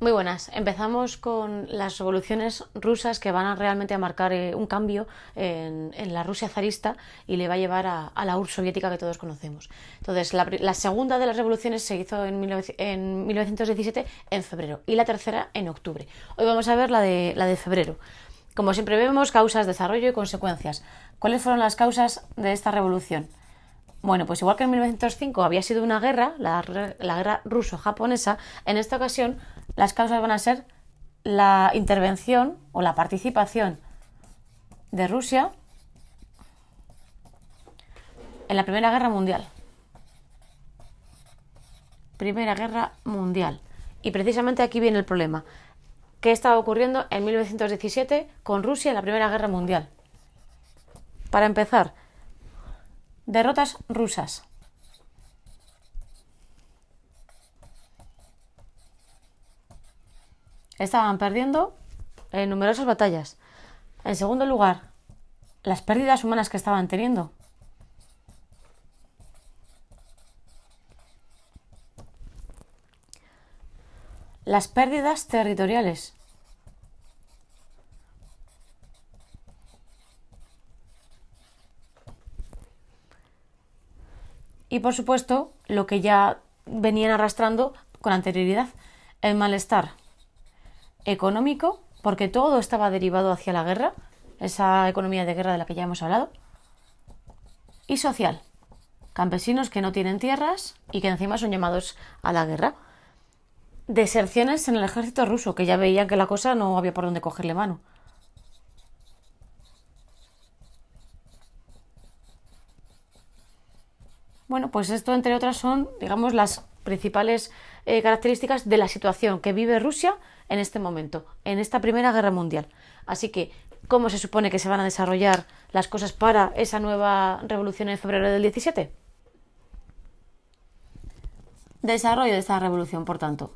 Muy buenas. Empezamos con las revoluciones rusas que van a realmente a marcar un cambio en la Rusia zarista y le va a llevar a la URSS soviética que todos conocemos. Entonces, la segunda de las revoluciones se hizo en 1917 en febrero y la tercera en octubre. Hoy vamos a ver la de febrero. Como siempre vemos, causas, desarrollo y consecuencias. ¿Cuáles fueron las causas de esta revolución? Bueno, pues igual que en 1905 había sido una guerra, la guerra ruso-japonesa, en esta ocasión las causas van a ser la intervención o la participación de Rusia en la Primera Guerra Mundial. Primera Guerra Mundial. Y precisamente aquí viene el problema. ¿Qué estaba ocurriendo en 1917 con Rusia en la Primera Guerra Mundial? Para empezar, derrotas rusas. Estaban perdiendo en numerosas batallas. En segundo lugar, las pérdidas humanas que estaban teniendo. Las pérdidas territoriales. Y por supuesto, lo que ya venían arrastrando con anterioridad, el malestar económico, porque todo estaba derivado hacia la guerra, esa economía de guerra de la que ya hemos hablado, y social, campesinos que no tienen tierras y que encima son llamados a la guerra. Deserciones en el ejército ruso, que ya veían que la cosa no había por dónde cogerle mano. Bueno, pues esto, entre otras, son, digamos, las principales características de la situación que vive Rusia en este momento, en esta Primera Guerra Mundial. Así que, ¿cómo se supone que se van a desarrollar las cosas para esa nueva revolución en febrero del 17? Desarrollo de esta revolución, por tanto.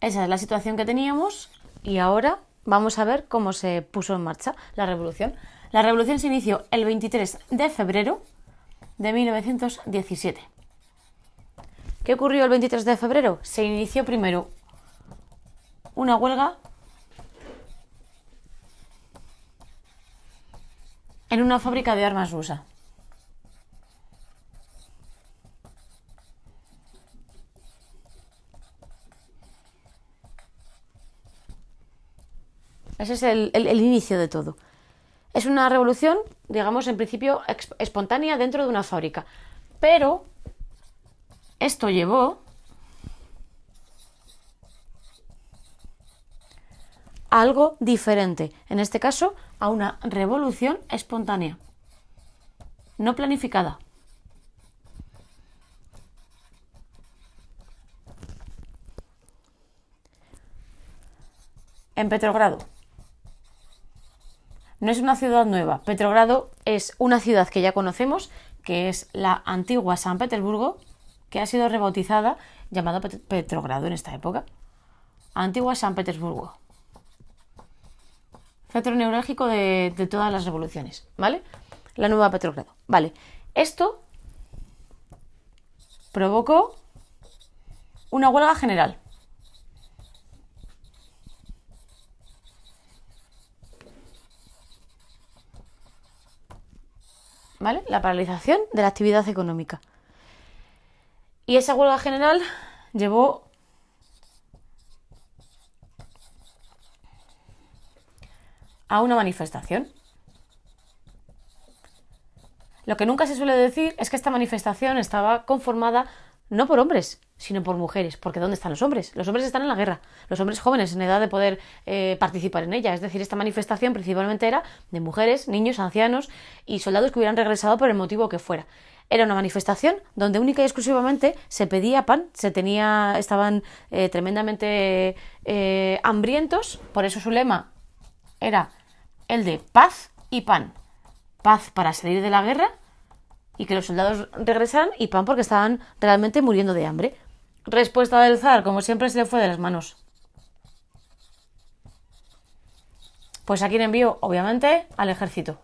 Esa es la situación que teníamos y ahora vamos a ver cómo se puso en marcha la revolución. La revolución se inició el 23 de febrero de 1917. ¿Qué ocurrió el 23 de febrero? Se inició primero una huelga en una fábrica de armas rusa. Ese es el inicio de todo. Es una revolución, digamos, en principio espontánea dentro de una fábrica. Pero esto llevó a algo diferente. En este caso, a una revolución espontánea. No planificada. En Petrogrado. No es una ciudad nueva. Petrogrado es una ciudad que ya conocemos, que es la antigua San Petersburgo, que ha sido rebautizada, llamada Petrogrado en esta época. Antigua San Petersburgo. Centro neurálgico de todas las revoluciones, ¿vale? La nueva Petrogrado. Vale. Esto provocó una huelga general. ¿Vale? La paralización de la actividad económica. Y esa huelga general llevó a una manifestación. Lo que nunca se suele decir es que esta manifestación estaba conformada no por hombres, sino por mujeres. Porque ¿dónde están los hombres? Los hombres están en la guerra. Los hombres jóvenes en edad de poder participar en ella. Es decir, esta manifestación principalmente era de mujeres, niños, ancianos y soldados que hubieran regresado por el motivo que fuera. Era una manifestación donde única y exclusivamente se pedía pan, estaban tremendamente hambrientos, por eso su lema era el de paz y pan. Paz para salir de la guerra y que los soldados regresaran y pan porque estaban realmente muriendo de hambre. Respuesta del zar, como siempre se le fue de las manos. Pues a quién envió, obviamente, al ejército.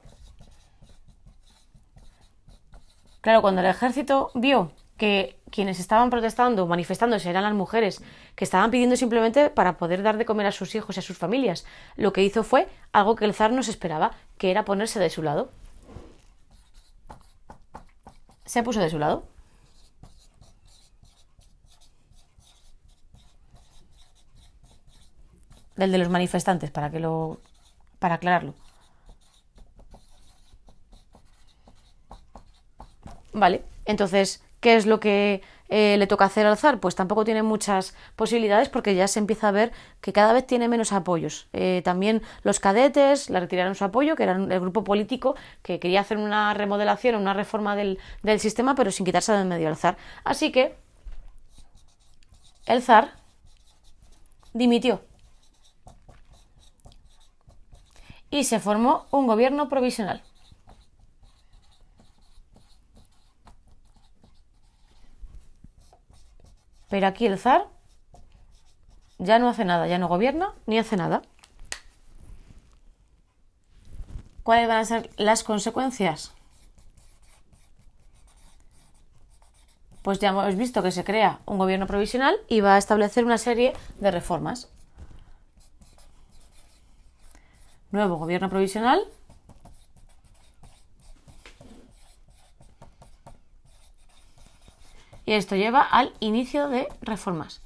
Claro, cuando el ejército vio que quienes estaban protestando, manifestándose, eran las mujeres, que estaban pidiendo simplemente para poder dar de comer a sus hijos y a sus familias. Lo que hizo fue algo que el zar no se esperaba, que era ponerse de su lado. Se puso de su lado. Del de los manifestantes, para aclararlo. Vale, entonces, ¿qué es lo que le toca hacer al zar? Pues tampoco tiene muchas posibilidades porque ya se empieza a ver que cada vez tiene menos apoyos. También los cadetes le retiraron su apoyo, que era el grupo político que quería hacer una remodelación, una reforma del sistema, pero sin quitarse de en medio al zar. Así que el zar dimitió y se formó un gobierno provisional. Pero aquí el zar ya no hace nada, ya no gobierna ni hace nada. ¿Cuáles van a ser las consecuencias? Pues ya hemos visto que se crea un gobierno provisional y va a establecer una serie de reformas. Nuevo gobierno provisional. Y esto lleva al inicio de reformas.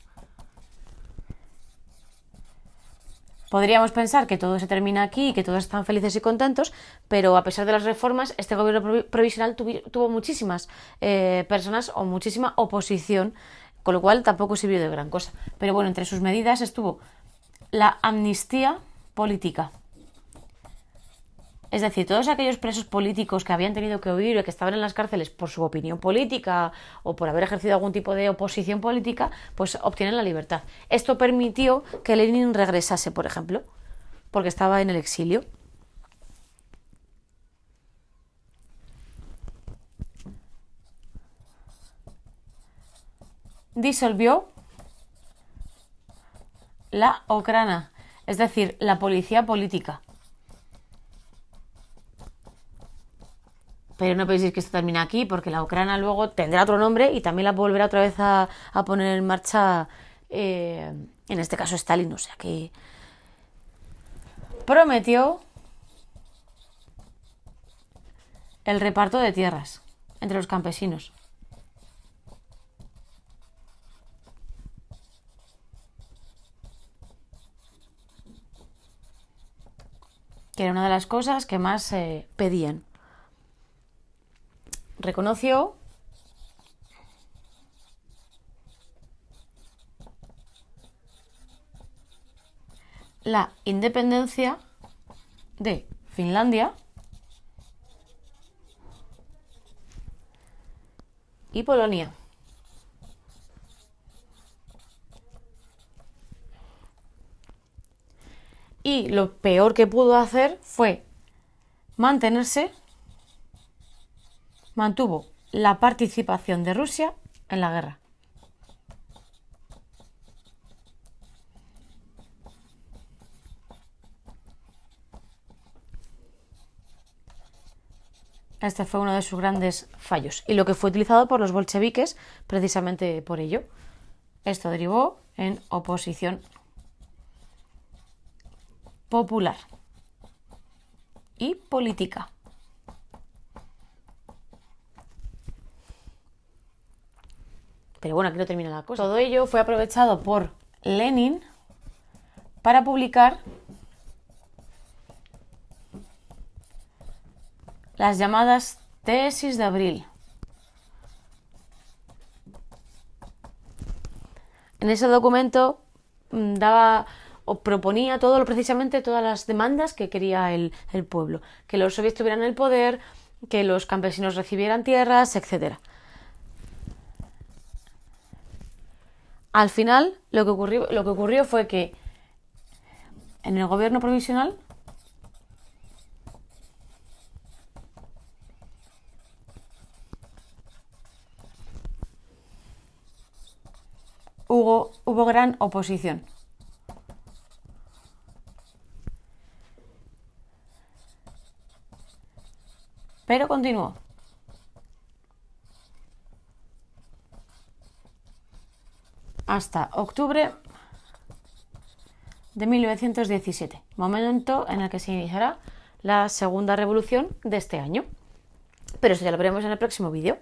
Podríamos pensar que todo se termina aquí y que todos están felices y contentos, pero a pesar de las reformas, este gobierno provisional tuvo muchísimas personas o muchísima oposición, con lo cual tampoco sirvió de gran cosa. Pero bueno, entre sus medidas estuvo la amnistía política. Es decir, todos aquellos presos políticos que habían tenido que huir o que estaban en las cárceles por su opinión política o por haber ejercido algún tipo de oposición política, pues obtienen la libertad. Esto permitió que Lenin regresase, por ejemplo, porque estaba en el exilio. Disolvió la Okrana, es decir, la policía política. Pero no penséis que esto termina aquí, porque la Ucrania luego tendrá otro nombre y también la volverá otra vez a poner en marcha, en este caso Stalin. O sea que prometió el reparto de tierras entre los campesinos. Que era una de las cosas que más pedían. Reconoció la independencia de Finlandia y Polonia. Y lo peor que pudo hacer fue mantuvo la participación de Rusia en la guerra. Este fue uno de sus grandes fallos y lo que fue utilizado por los bolcheviques precisamente por ello. Esto derivó en oposición popular y política. Pero bueno, aquí no termina la cosa. Todo ello fue aprovechado por Lenin para publicar las llamadas tesis de abril. En ese documento daba o proponía precisamente todas las demandas que quería el pueblo. Que los soviets tuvieran el poder, que los campesinos recibieran tierras, etc. Al final, lo que ocurrió fue que en el gobierno provisional hubo gran oposición. Pero continuó. hasta octubre de 1917, momento en el que se iniciará la segunda revolución de este año. Pero eso ya lo veremos en el próximo vídeo.